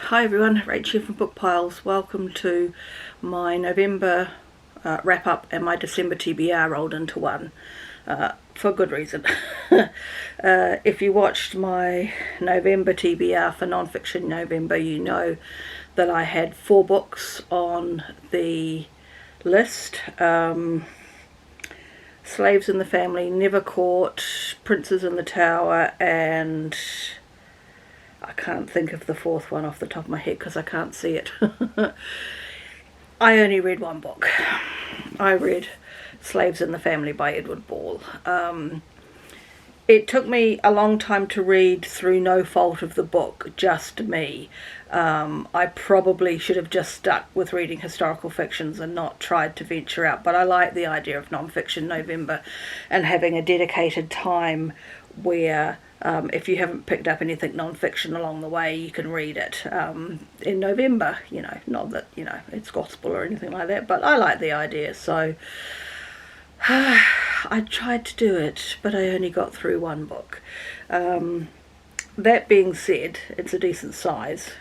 Hi everyone, Rachel from Bookpiles. Welcome to my November wrap up and my December TBR rolled into one, for good reason. If you watched my November TBR for non-fiction November, you know that I had 4 books on the list. Slaves in the Family, Never Caught, Princes in the Tower, and I can't think of the 4th one off the top of my head because I can't see it. I only read one book. I read Slaves in the Family by Edward Ball. It took me a long time to read through no fault of the book, just me. I probably should have just stuck with reading historical fictions and not tried to venture out, but I like the idea of non-fiction November and having a dedicated time where if you haven't picked up anything non-fiction along the way, you can read it in November. You know, not that, you know, it's gospel or anything like that, but I like the idea. So I tried to do it, but I only got through one book. That being said, it's a decent size,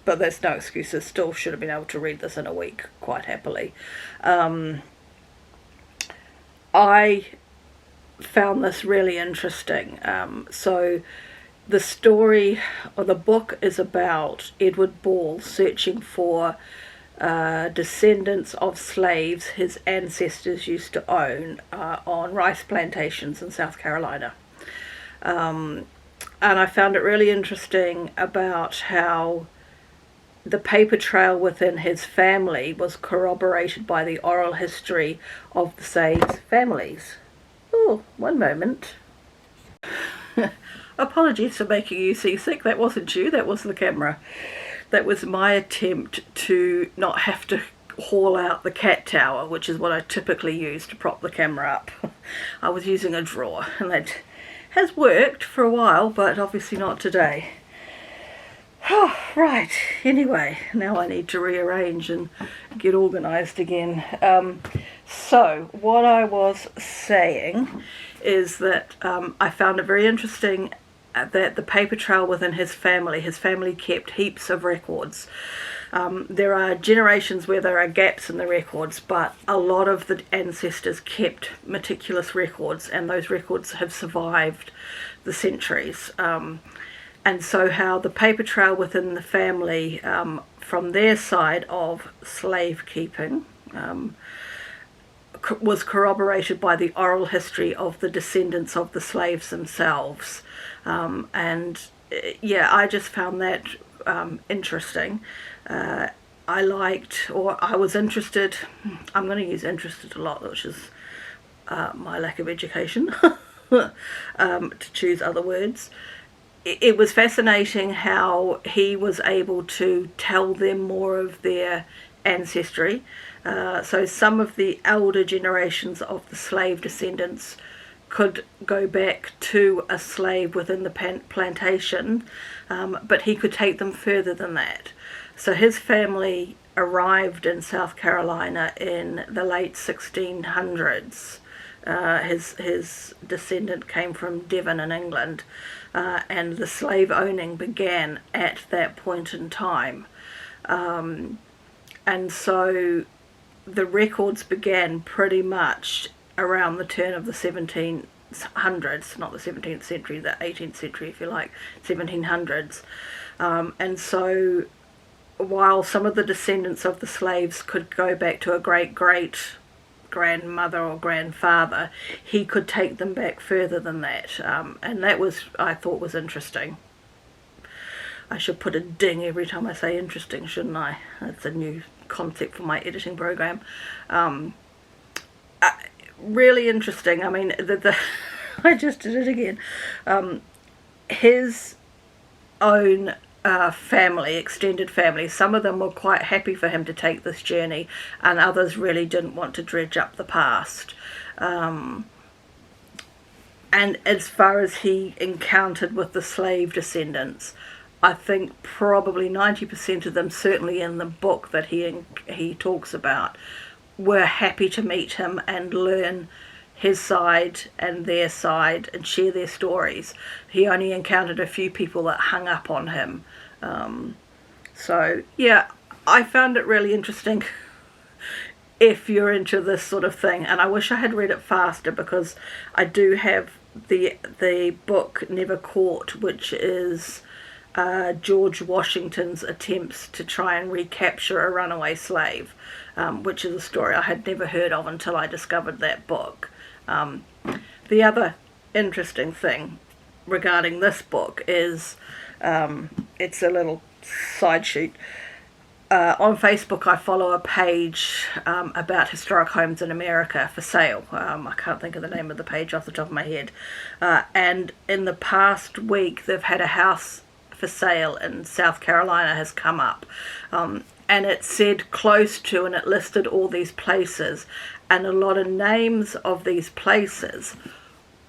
but that's no excuse. I still should have been able to read this in a week quite happily. I found this really interesting. So the story or the book is about Edward Ball searching for descendants of slaves his ancestors used to own on rice plantations in South Carolina. And I found it really interesting about how the paper trail within his family was corroborated by the oral history of the slaves' families. Oh, one moment. Apologies for making you seasick. That wasn't you, that was the camera. That was my attempt to not have to haul out the cat tower, which is what I typically use to prop the camera up. I was using a drawer, and that has worked for a while, but obviously not today. Oh, right, anyway, now I need to rearrange and get organised again. So what I was saying is that I found it very interesting that the paper trail within his family kept heaps of records. There are generations where there are gaps in the records, but a lot of the ancestors kept meticulous records, and those records have survived the centuries. And so how the paper trail within the family from their side of slave keeping was corroborated by the oral history of the descendants of the slaves themselves. And yeah, I just found that interesting. I liked, or I was interested, I'm going to use interested a lot, which is my lack of education, to choose other words. It was fascinating how he was able to tell them more of their ancestry. So some of the elder generations of the slave descendants could go back to a slave within the plantation, but he could take them further than that. So his family arrived in South Carolina in the late 1600s. His descendant came from Devon in England, and the slave owning began at that point in time. And so the records began pretty much around the turn of the 1700s, not the 17th century, the 18th century if you like, 1700s. And so while some of the descendants of the slaves could go back to a great-great-grandmother or grandfather, he could take them back further than that. And that was, I thought, was interesting. I should put a ding every time I say interesting, shouldn't I? That's a new concept for my editing program. Really interesting. I mean, I just did it again. His own family, extended family, some of them were quite happy for him to take this journey, and others really didn't want to dredge up the past. And as far as he encountered with the slave descendants, I think probably 90% of them, certainly in the book that he talks about, were happy to meet him and learn his side and their side and share their stories. He only encountered a few people that hung up on him So yeah, I found it really interesting if you're into this sort of thing, and I wish I had read it faster, because I do have the book Never Caught, which is George Washington's attempts to try and recapture a runaway slave, which is a story I had never heard of until I discovered that book. The other interesting thing regarding this book is, it's a little side sheet. On Facebook, I follow a page about historic homes in America for sale. I can't think of the name of the page off the top of my head. And in the past week, they've had a house for sale in South Carolina has come up. And it said close to, and it listed all these places. And a lot of names of these places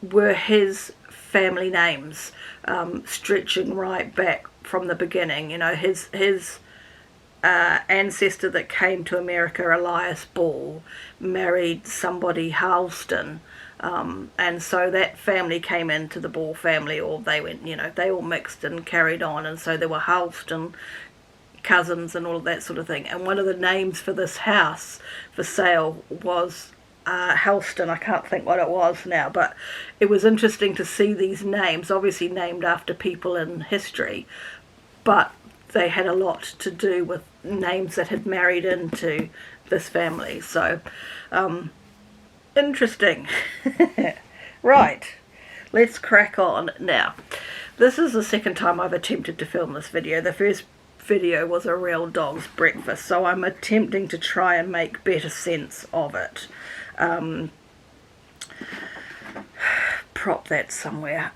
were his family names, stretching right back from the beginning. You know, his ancestor that came to America, Elias Ball, married somebody Halston, and so that family came into the Ball family, or they went, you know, they all mixed and carried on, and so there were Halston cousins and all of that sort of thing. And one of the names for this house for sale was Halston. I can't think what it was now, but it was interesting to see these names, obviously named after people in history, but they had a lot to do with names that had married into this family. So, interesting. Right, let's crack on now. This is the second time I've attempted to film this video. The first video was a real dog's breakfast, so I'm attempting to try and make better sense of it. Prop that somewhere.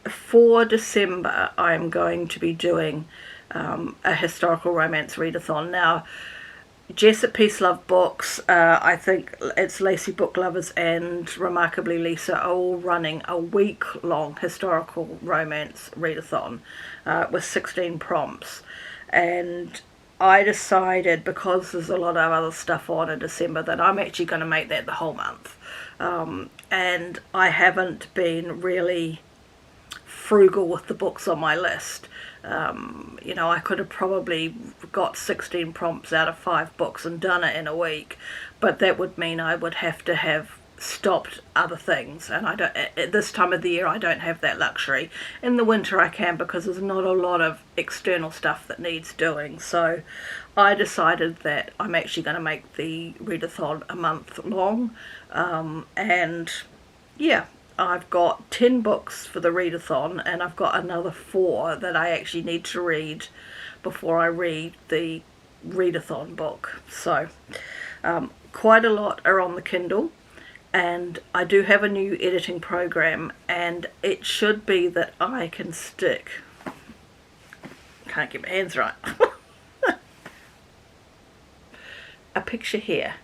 For December, I'm going to be doing a historical romance readathon. Now, Jess at Peace Love Books, I think it's Lacey Book Lovers and Remarkably Lisa, are all running a week-long historical romance readathon with 16 prompts. And I decided, because there's a lot of other stuff on in December, that I'm actually going to make that the whole month. And I haven't been really frugal with the books on my list. You know, I could have probably got 16 prompts out of 5 books and done it in a week, but that would mean I would have to have stopped other things, and I don't, at this time of the year I don't have that luxury. In the winter I can, because there's not a lot of external stuff that needs doing. So I decided that I'm actually going to make the readathon a month long, and yeah, I've got 10 books for the readathon, and I've got another 4 that I actually need to read before I read the readathon book. So quite a lot are on the Kindle, and I do have a new editing program, and it should be that I can stick, can't get my hands right, a picture here,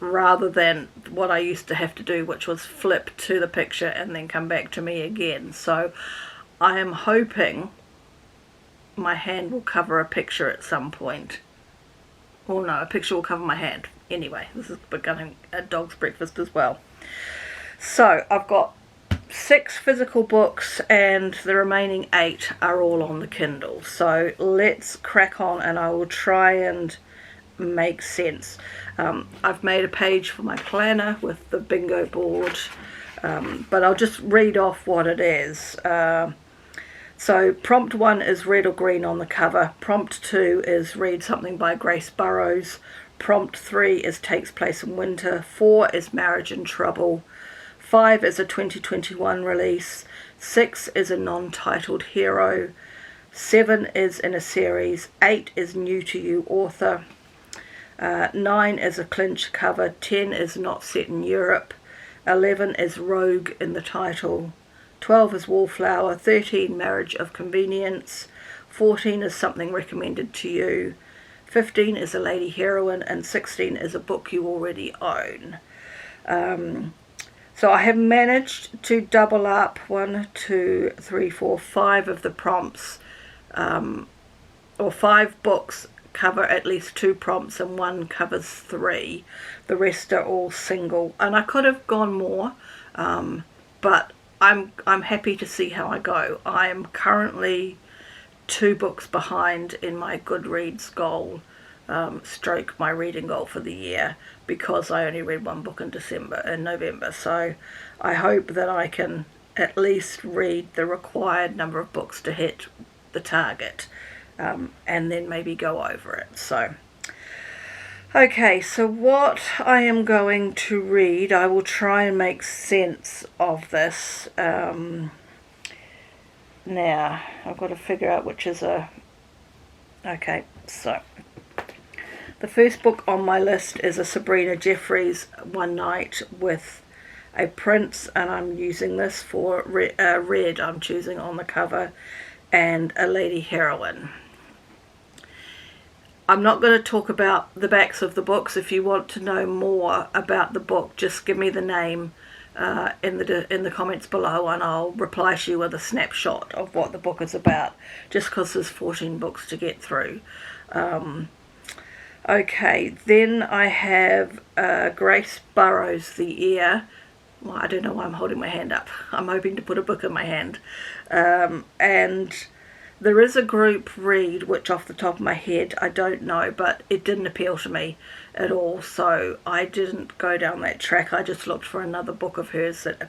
rather than what I used to have to do, which was flip to the picture and then come back to me again. So I am hoping my hand will cover a picture at some point. Or no, a picture will cover my hand. Anyway, this is becoming a dog's breakfast as well. So I've got 6 physical books, and the remaining 8 are all on the Kindle. So let's crack on, and I will try and make sense. I've made a page for my planner with the bingo board, but I'll just read off what it is. So prompt 1 is red or green on the cover. Prompt 2 is read something by Grace Burrows. Prompt 3 is takes place in winter. 4 is marriage in trouble. 5 is a 2021 release. 6 is a non-titled hero. 7 is in a series. 8 is new to you author. 9 is a clinch cover. 10 is not set in Europe. 11 is rogue in the title. 12 is wallflower. 13 marriage of convenience. 14 is something recommended to you. 15 is a lady heroine, and 16 is a book you already own. So I have managed to double up 1, 2, 3, 4, 5 of the prompts, or 5 books cover at least 2 prompts and 1 covers 3. The rest are all single, and I could have gone more, but I'm happy to see how I go. I'm currently 2 books behind in my Goodreads goal, stroke my reading goal for the year, because I only read 1 book in November. So I hope that I can at least read the required number of books to hit the target, and then maybe go over it. So okay, so what I am going to read, I will try and make sense of this. Now, I've got to figure out which is a... Okay, so the first book on my list is a Sabrina Jeffries One Night with a Prince, and I'm using this for red. I'm choosing on the cover, and a lady heroine. I'm not going to talk about the backs of the books. If you want to know more about the book, just give me the name in the comments below, and I'll reply to you with a snapshot of what the book is about, just because there's 14 books to get through. Okay, then I have Grace Burrows' The Air. Well, I don't know why I'm holding my hand up. I'm hoping to put a book in my hand. And there is a group read, which off the top of my head I don't know, but it didn't appeal to me at all, so I didn't go down that track. I just looked for another book of hers that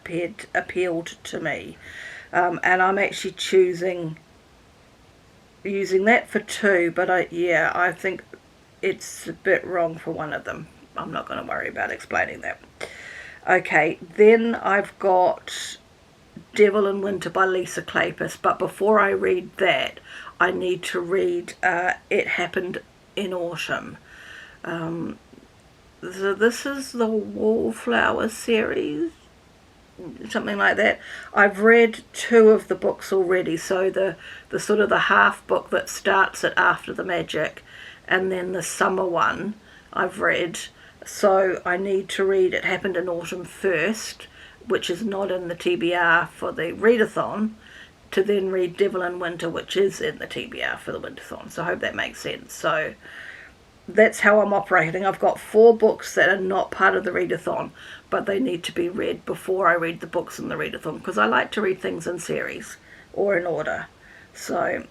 appealed to me. And I'm actually using that for 2, but I think it's a bit wrong for one of them. I'm not going to worry about explaining that. Okay, then I've got Devil in Winter by Lisa Kleypas, but before I read that, I need to read It Happened in Autumn. So this is the Wallflower series, something like that. I've read 2 of the books already, so the sort of the half book that starts it after the magic, and then the summer one I've read. So I need to read It Happened in Autumn first, which is not in the TBR for the readathon, to then read Devil in Winter, which is in the TBR for the winterthon. So I hope that makes sense. So that's how I'm operating. I've got 4 books that are not part of the readathon, but they need to be read before I read the books in the readathon, because I like to read things in series or in order. So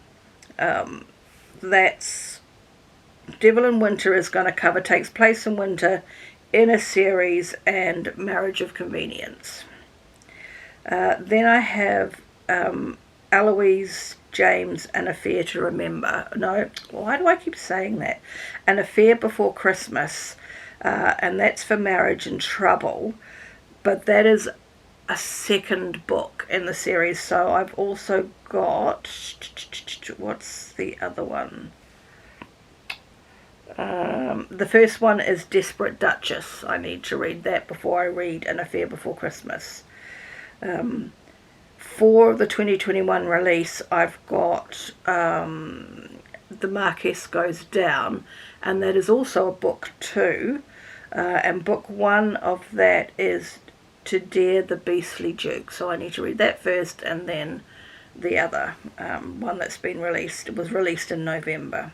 that's Devil in Winter is going to cover takes place in winter, in a series, and Marriage of Convenience. Then I have Eloise James, An Affair to Remember. No, why do I keep saying that? An Affair Before Christmas, and that's for Marriage and Trouble, but that is a second book in the series. So I've also got, what's the other one? The first one is Desperate Duchess. I need to read that before I read An Affair Before Christmas. For the 2021 release, I've got The Marquess Goes Down, and that is also a book 2, and book 1 of that is To Dare the Beastly Duke. So I need to read that first, and then the other one that's been released. It was released in November.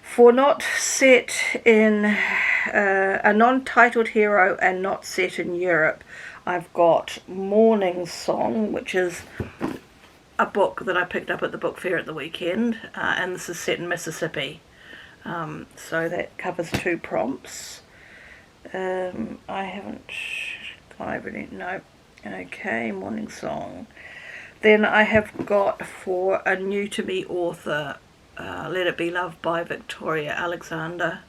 For not set in a non-titled hero and not set in Europe, I've got Morning Song, which is a book that I picked up at the book fair at the weekend, and this is set in Mississippi. So that covers 2 prompts. I haven't gone over it. No. Okay, Morning Song. Then I have got, for a new to me author, Let It Be Love by Victoria Alexander,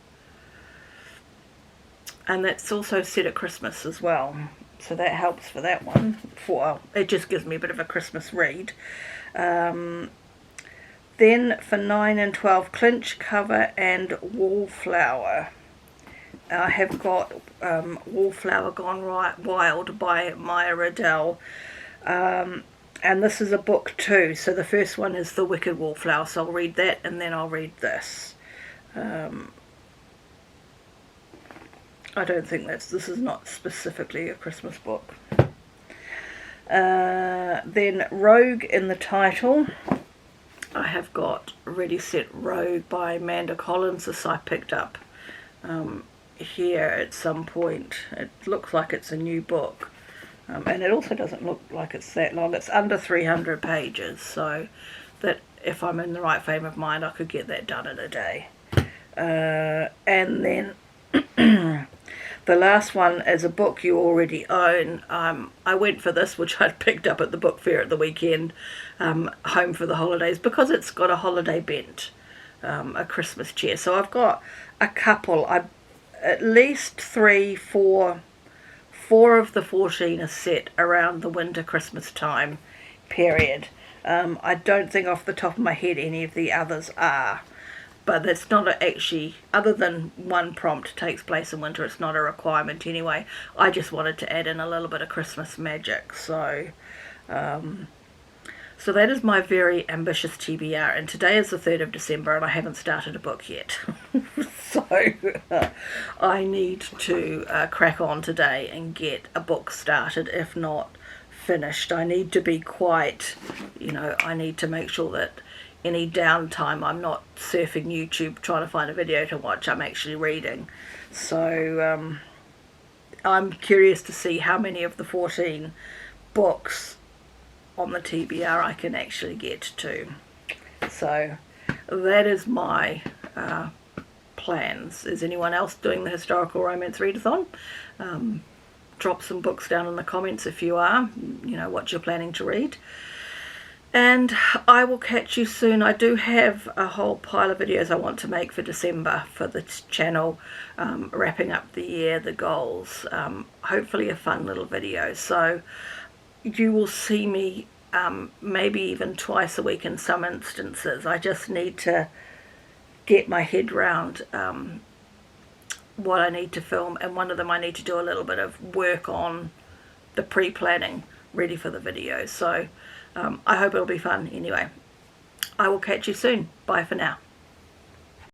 and that's also set at Christmas as well, so that helps for that one. It just gives me a bit of a Christmas read. Then for 9 and 12, Clinch Cover and Wallflower. I have got Wallflower Gone Wild by Maya Riddell, and this is a book 2, so the first one is The Wicked Wallflower, so I'll read that and then I'll read this. I don't think this is not specifically a Christmas book. Then Rogue in the title. I have got Ready Set Rogue by Amanda Collins. This I picked up here at some point. It looks like it's a new book. And it also doesn't look like it's that long. It's under 300 pages, so that if I'm in the right frame of mind, I could get that done in a day. And then the last one is a book you already own. I went for this, which I'd picked up at the book fair at the weekend, Home for the Holidays, because it's got a holiday bent, a Christmas chair. So I've got a couple, at least four of the 14 are set around the winter Christmas time period. I don't think off the top of my head any of the others are, but that's not actually, other than one prompt takes place in winter, it's not a requirement anyway. I just wanted to add in a little bit of Christmas magic. So so that is my very ambitious TBR, and today is the 3rd of December and I haven't started a book yet. So I need to crack on today and get a book started, if not finished. I need to be quite, I need to make sure that any downtime I'm not surfing YouTube trying to find a video to watch, I'm actually reading. So I'm curious to see how many of the 14 books on the TBR I can actually get to. So that is my plans. Is anyone else doing the historical romance readathon? Drop some books down in the comments if you are, what you're planning to read. And I will catch you soon. I do have a whole pile of videos I want to make for December for the channel, wrapping up the year, the goals, hopefully a fun little video. So you will see me maybe even twice a week in some instances. I just need to get my head round what I need to film, and one of them I need to do a little bit of work on the pre-planning ready for the video. So I hope it'll be fun. Anyway, I will catch you soon. Bye for now.